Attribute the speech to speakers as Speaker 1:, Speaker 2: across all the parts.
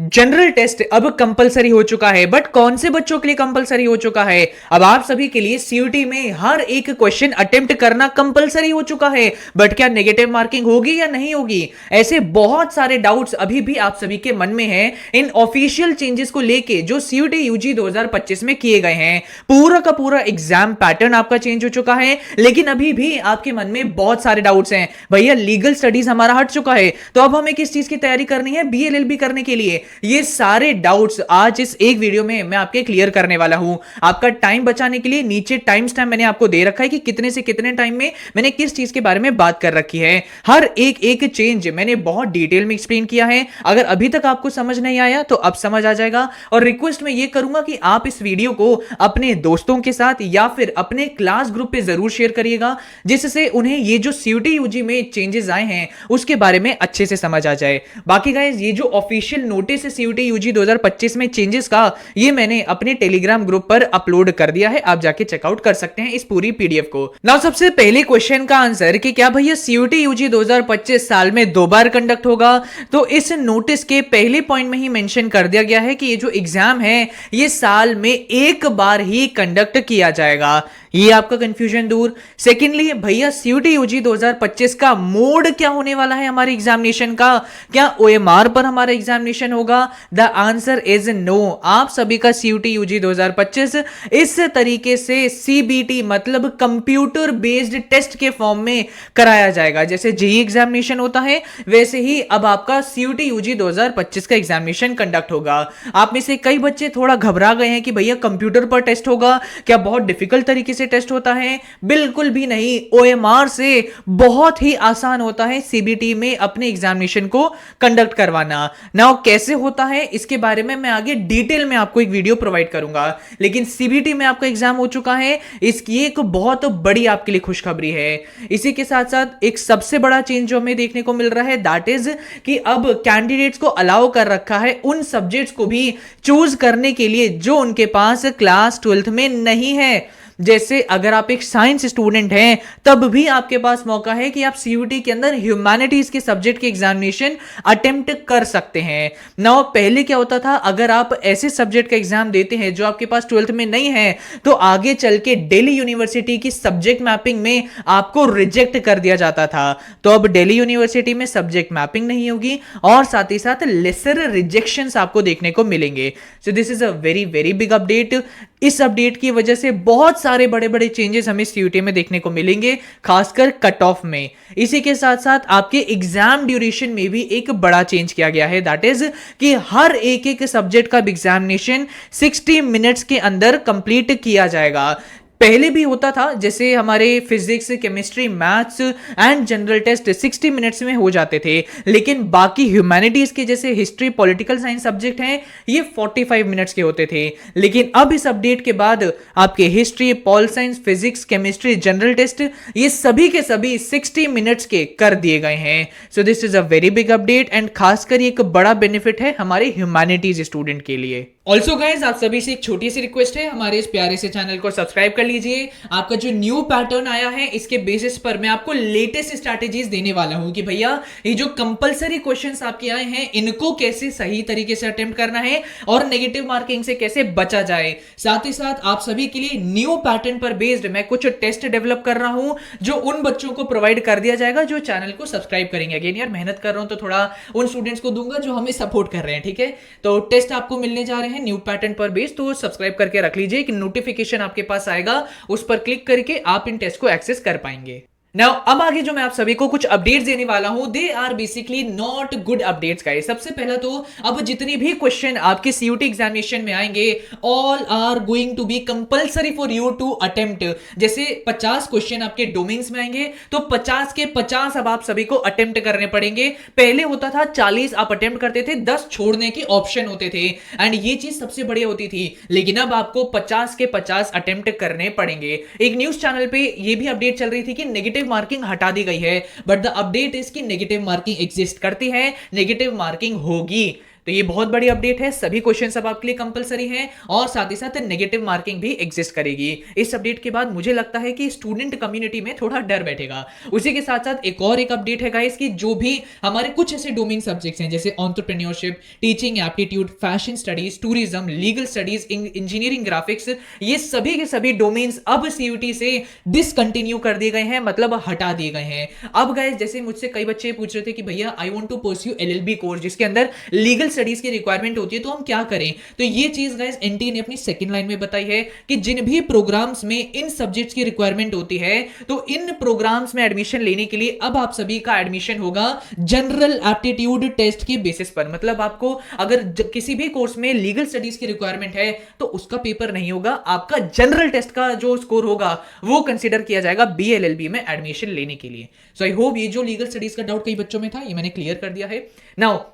Speaker 1: General test अब compulsory हो चुका है, बट कौन से बच्चों के लिए कंपलसरी हो चुका है? अब आप सभी के लिए सीयूटी में हर एक क्वेश्चन अटेम्प्ट करना कंपलसरी हो चुका है। बट क्या नेगेटिव मार्किंग होगी या नहीं होगी? ऐसे बहुत सारे डाउट्स अभी भी आप सभी के मन में हैं इन ऑफिशियल चेंजेस को लेके जो सीयूटी यूजी 2025 में किए गए हैं। पूरा का पूरा एग्जाम पैटर्न आपका चेंज हो चुका है, लेकिन अभी भी आपके मन में बहुत सारे डाउट्स हैं। भैया लीगल स्टडीज हमारा हट चुका है, तो अब हमें किस चीज की तैयारी करनी है? बीएलएलबी करने के लिए। ये सारे डाउट्स आज इस एक वीडियो में मैं आपके क्लियर करने वाला हूं। आपका टाइम बचाने के लिए नीचे टाइम स्टैम्प मैंने आपको दे रखा है कि कितने से कितने टाइम में मैंने किस चीज के बारे में बात कर रखी है। हर एक चेंज मैंने बहुत डिटेल में एक्सप्लेन किया है। अगर अभी तक आपको समझ नहीं आया तो अब समझ आ जाएगा। और रिक्वेस्ट मैं ये करूंगा कि आप इस वीडियो को अपने दोस्तों के साथ या फिर अपने क्लास ग्रुप पे जरूर शेयर करिएगा, जिससे उन्हें ये जो सीयूटी यूजी में चेंजेस आए हैं उसके बारे में अच्छे से समझ आ जाए। बाकी गाइस, ये जो ऑफिशियल नोटिस है सीयूटी यूजी 2025 में चेंजेस का, ये मैंने अपने टेलीग्राम ग्रुप पर अपलोड कर दिया है। आप जाके चेकआउट कर सकते हैं इस पूरी पीडीएफ को। नाउ सबसे पहले क्वेश्चन का आंसर कि क्या भैया सीयूटी यूजी 2025 साल में 2 बार कंडक्ट होगा? तो इस नोटिस के पहले पॉइंट में ही मेंशन कर दिया गया है कि ये जो एग्जाम है ये साल में 1 बार ही कंडक्ट किया जाएगा। ये आपका कंफ्यूजन दूर। सेकेंडली भैया सीयूटी यूजी 2025 का मोड क्या होने वाला है हमारे एग्जामिनेशन का? क्या ओएमआर पर हमारा एग्जामिनेशन होगा? The answer is no. आप सभी का सीयूटी यूजी 2025 इस तरीके से सीबीटी मतलब कंप्यूटर बेस्ड टेस्ट के फॉर्म में कराया जाएगा। जैसे जेईई एग्जामिनेशन होता है वैसे ही अब आपका सीयूटी यूजी 2025 का एग्जामिनेशन कंडक्ट होगा। आप में से कई बच्चे थोड़ा घबरा गए हैं कि भैया कंप्यूटर पर टेस्ट होगा, क्या बहुत डिफिकल्ट तरीके से टेस्ट होता है? बिल्कुल भी नहीं। ओएमआर से बहुत ही आसान होता है सीबीटी में अपने एग्जामिनेशन को कंडक्ट करवाना। नाउ कैसे होता है इसके बारे में मैं आगे डिटेल में आपको एक वीडियो प्रोवाइड करूंगा, लेकिन सीबीटी में आपका एग्जाम हो चुका है, इसकी एक बहुत बड़ी आपके लिए खुशखबरी है। इसी के साथ साथ एक सबसे बड़ा चेंज जो हमें देखने को मिल रहा है दैट इज कि अब कैंडिडेट्स को अलाउ कर रखा है उन सब्जेक्ट्स को भी चूज करने के लिए जो उनके पास क्लास 12th में नहीं है। जैसे अगर आप एक साइंस स्टूडेंट हैं तब भी आपके पास मौका है कि आप सीयूटी के अंदर ह्यूमैनिटीज के सब्जेक्ट के एग्जामिनेशन अटेम्प्ट कर सकते हैं। नाउ पहले क्या होता था, अगर आप ऐसे सब्जेक्ट का एग्जाम देते हैं जो आपके पास 12th में नहीं है तो आगे चल के दिल्ली यूनिवर्सिटी की सब्जेक्ट मैपिंग में आपको रिजेक्ट कर दिया जाता था। तो अब दिल्ली यूनिवर्सिटी में सब्जेक्ट मैपिंग नहीं होगी और साथ ही साथ लेसर रिजेक्शंस आपको देखने को मिलेंगे। So this is a very very big update. इस अपडेट की वजह से बहुत सारे बड़े बड़े चेंजेस हमें सीयूटी में देखने को मिलेंगे, खासकर कट ऑफ में। इसी के साथ साथ आपके एग्जाम ड्यूरेशन में भी एक बड़ा चेंज किया गया है दैट इज कि हर एक सब्जेक्ट का एग्जामिनेशन 60 मिनट्स के अंदर कंप्लीट किया जाएगा। पहले भी होता था, जैसे हमारे physics, chemistry, maths and general test 60 minutes में हो जाते थे, लेकिन बाकी ह्यूमैनिटीज के जैसे हिस्ट्री, पॉलिटिकल साइंस सब्जेक्ट हैं ये 45 मिनट्स के होते थे। लेकिन अब इस अपडेट के बाद आपके history, pol science, physics, chemistry, general test ये सभी के सभी 60 मिनट्स के कर दिए गए हैं। So this is a very big update and खासकर एक बड़ा बेनिफिट है हमारे ह्यूमैनिटीज स्टूडेंट के लिए। ऑल्सो गाइज, आप सभी से एक छोटी सी रिक्वेस्ट है, हमारे इस प्यारे से चैनल को सब्सक्राइब कर लीजिए। आपका जो न्यू पैटर्न आया है इसके बेसिस पर मैं आपको लेटेस्ट स्ट्रैटेजीज देने वाला हूं कि भैया ये जो कंपलसरी क्वेश्चंस आपके आए हैं इनको कैसे सही तरीके से अटेम्प्ट करना है और नेगेटिव मार्किंग से कैसे बचा जाए। साथ ही साथ आप सभी के लिए न्यू पैटर्न पर बेस्ड मैं कुछ टेस्ट डेवलप कर रहा हूं जो उन बच्चों को प्रोवाइड कर दिया जाएगा जो चैनल को सब्सक्राइब करेंगे। अगेन यार मेहनत कर रहा हूं तो थोड़ा उन स्टूडेंट्स को दूंगा जो हमें सपोर्ट कर रहे हैं, ठीक है? तो टेस्ट आपको मिलने जा रहे हैं न्यू पैटर्न पर बेस्ड, तो सब्सक्राइब करके रख लीजिए कि नोटिफिकेशन आपके पास आएगा, उस पर क्लिक करके आप इन टेस्ट को एक्सेस कर पाएंगे। Now, अब आगे जो मैं आप सभी को कुछ अपडेट्स देने वाला हूं they are basically not good updates guys. सबसे पहला तो अब जितने भी क्वेश्चन आपके सीयूटी एग्जामिनेशन में आएंगे all are going to be compulsory for you to attempt. जैसे 50 क्वेश्चन आपके डोमेन्स में आएंगे तो 50 के 50 अब आप सभी को अटेम्प्ट करने पड़ेंगे। पहले होता था 40 आप अटेम्प्ट करते थे, 10 छोड़ने के ऑप्शन होते थे एंड ये चीज सबसे बढ़िया होती थी, लेकिन अब आपको 50 के 50 अटेम्प्ट करने पड़ेंगे। एक न्यूज चैनल पे ये भी अपडेट चल रही थी कि नेगेटिव मार्किंग हटा दी गई है, बट द अपडेट इज कि नेगेटिव मार्किंग एग्जिस्ट करती है, नेगेटिव मार्किंग होगी। तो ये बहुत बड़ी अपडेट है, सभी क्वेश्चन अब आपके लिए कंपलसरी हैं और साथ ही साथ नेगेटिव मार्किंग भी एग्जिस्ट करेगी। इस अपडेट के बाद मुझे लगता है कि स्टूडेंट कम्युनिटी में थोड़ा डर बैठेगा। उसी के साथ साथ एक अपडेट है गाइस कि जो भी हमारे कुछ ऐसे डोमेन सब्जेक्ट्स हैं जैसे entrepreneurship, teaching aptitude, fashion studies, tourism, legal studies, engineering, graphics, ये सभी के सभी डोमेन्स अब सीयूटी से डिसकंटिन्यू कर दिए गए हैं, मतलब हटा दिए गए हैं। अब गाइस जैसे मुझसे कई बच्चे पूछ रहे थे कि भैया I want to pursue LLB course जिसके अंदर लीगल स्टडीज की रिक्वायरमेंट होती है, तो हम क्या करें? तो ये चीज गाइस एनटीए ने अपनी सेकंड लाइन में बताई है कि जिन भी प्रोग्राम्स में इन सब्जेक्ट्स की रिक्वायरमेंट होती है तो इन प्रोग्राम्स में एडमिशन लेने के लिए अब आप सभी का एडमिशन होगा जनरल एप्टीट्यूड टेस्ट के बेसिस पर। मतलब आपको अगर किसी भी कोर्स में लीगल स्टडीज की रिक्वायरमेंट है तो उसका पेपर नहीं होगा, आपका जनरल टेस्ट का जो स्कोर होगा वो कंसीडर किया जाएगा बीएलएलबी में एडमिशन लेने के लिए। सो आई होप ये जो लीगल स्टडीज का डाउट कई बच्चों में था ये मैंने क्लियर कर दिया है। नाउ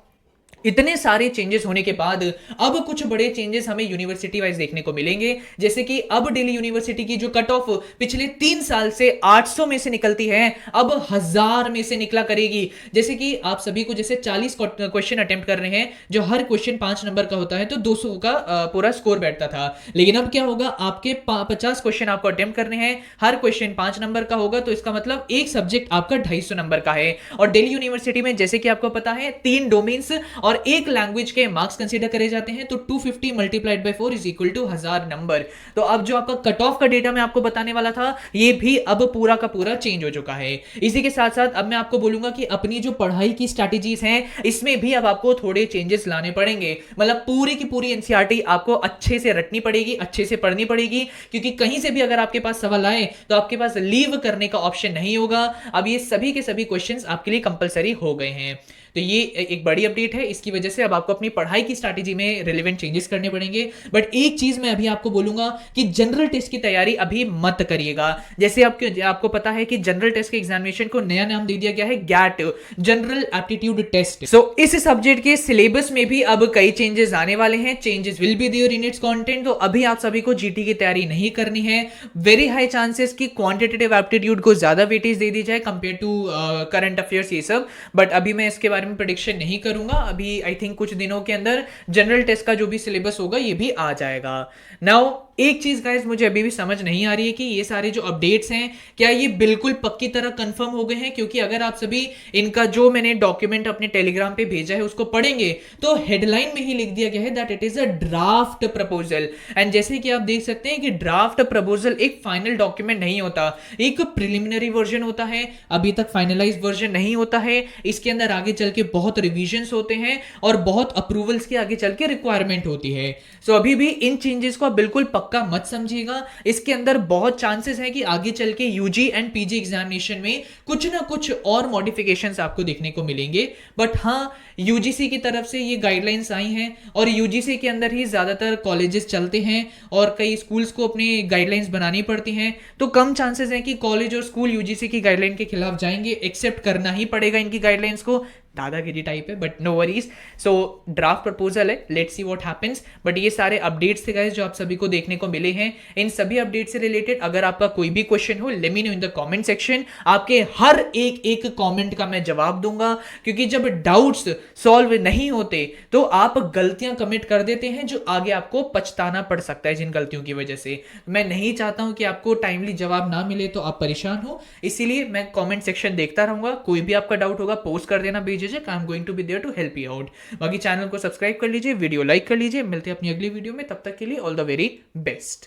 Speaker 1: इतने सारे चेंजेस होने के बाद अब कुछ बड़े चेंजेस हमें यूनिवर्सिटी वाइज देखने को मिलेंगे, जैसे कि अब दिल्ली यूनिवर्सिटी की जो कट ऑफ पिछले 3 साल से 800 में से निकलती है अब 1000 में से निकला करेगी। जैसे कि आप सभी को जैसे 40 क्वेश्चन अटेम्प्ट कर रहे हैं, जो हर क्वेश्चन 5 नंबर का होता है तो 200 का पूरा स्कोर बैठता था, लेकिन अब क्या होगा, आपके 50 क्वेश्चन आपको अटेम्प्ट करने हैं, हर क्वेश्चन 5 नंबर का होगा, तो इसका मतलब एक सब्जेक्ट आपका 250 नंबर का है। और दिल्ली यूनिवर्सिटी में जैसे कि आपको पता है 3 डोमेन्स और एक लैंग्वेज के मार्क्स कंसीडर करे जाते हैं, तो 250 multiplied by 4 is equal to 1000 number. तो अब जो आपका कट ऑफ का डेटा मैं आपको बताने वाला था ये भी अब पूरा का पूरा चेंज हो चुका है। इसी के साथ साथ अब मैं आपको बोलूंगा कि अपनी जो पढ़ाई की स्ट्रैटेजीज हैं इसमें भी अब आपको थोड़े चेंजेस लाने पड़ेंगे। मतलब पूरी की पूरी एनसीईआरटी आपको अच्छे से रटनी पड़ेगी, अच्छे से पढ़नी पड़ेगी, क्योंकि कहीं से भी अगर आपके पास सवाल आए तो आपके पास लीव करने का ऑप्शन नहीं होगा। अब ये सभी के सभी क्वेश्चंस आपके लिए कंपलसरी हो गए हैं। तो ये एक बड़ी अपडेट है, इसकी वजह से अब आपको अपनी पढ़ाई की स्ट्रैटेजी में रिलेवेंट चेंजेस करने पड़ेंगे। बट एक चीज मैं अभी आपको बोलूंगा कि जनरल टेस्ट की तैयारी अभी मत करिएगा। जैसे आपको पता है कि जनरल टेस्ट के एग्जामिनेशन को नया नाम दे दिया गया है गैट, जनरल एप्टीट्यूड टेस्ट। सो इस सब्जेक्ट के सिलेबस में भी अब कई चेंजेस आने वाले हैं, changes will be there in its content. तो अभी आप सभी को जीटी की तैयारी नहीं करनी है। वेरी हाई चांसेस कि क्वांटिटेटिव एप्टीट्यूड को ज्यादा वेटेज दे दी जाए कंपेयर टू करंट अफेयर्स ये सब, बट अभी मैं इसके बारे में प्रेडिक्शन नहीं करूंगा। अभी आई थिंक कुछ दिनों के अंदर जनरल टेस्ट का जो भी सिलेबस होगा ये भी आ जाएगा। नाउ एक चीज गाइस मुझे अभी भी समझ नहीं आ रही है कि ये सारे जो अपडेट्स हैं क्या ये बिल्कुल पक्की तरह कंफर्म हो गए हैं, क्योंकि अगर आप सभी इनका जो मैंने डॉक्यूमेंट अपने टेलीग्राम पे भेजा है उसको पढ़ेंगे तो हेडलाइन में ही लिख दिया गया है that it is a draft proposal. And जैसे कि आप देख सकते हैं कि ड्राफ्ट प्रपोजल एक फाइनल डॉक्यूमेंट नहीं होता, एक प्रिलिमिनरी वर्जन होता है, अभी तक फाइनलाइज वर्जन नहीं होता है। इसके अंदर आगे चल के बहुत रिविजन्स होते हैं और बहुत अप्रूवल्स की आगे चल के रिक्वायरमेंट होती है। सो अभी भी इन चेंजेस को बिल्कुल पक्का मत समझिएगा। इसके अंदर बहुत चांसेस है कि आगे चल के यूजी एंड पीजी एग्जामिनेशन में कुछ ना कुछ और मॉडिफिकेशंस आपको देखने को मिलेंगे। बट हाँ, यूजीसी की तरफ से ये गाइडलाइंस आई हैं और यूजीसी के अंदर ही ज्यादातर कॉलेजेस चलते हैं और कई स्कूल्स को अपनी गाइडलाइंस बनानी पड़ती हैं, तो कम चांसेस हैं कि कॉलेज और स्कूल यूजीसी की गाइडलाइन के खिलाफ जाएंगे। एक्सेप्ट करना ही पड़ेगा इनकी गाइडलाइंस को, दादागिरी टाइप है, but no worries. So draft proposal है, let's see what happens. But ये सारे अपडेट्स थे गाइस जो आप सभी को देखने को मिले हैं। इन सभी अपडेट से रिलेटेड अगर आपका कोई भी क्वेश्चन हो, let me know in the comment section. आपके हर एक कमेंट का मैं जवाब दूंगा, क्योंकि जब डाउट्स सॉल्व नहीं होते तो आप गलतियां कमिट कर देते हैं जो आगे आपको पछताना पड़ सकता है जिन गलतियों की वजह से। मैं नहीं चाहता हूं कि आपको टाइमली जवाब ना मिले तो आप परेशान हो, इसीलिए मैं कमेंट सेक्शन देखता रहूंगा। कोई भी आपका डाउट होगा पोस्ट कर देना, भेजिए, I am going to be there to help you out. बाकी चैनल को सब्सक्राइब कर लीजिए, वीडियो लाइक कर लीजिए। मिलते हैं अपनी अगली वीडियो में, तब तक के लिए ऑल द वेरी बेस्ट।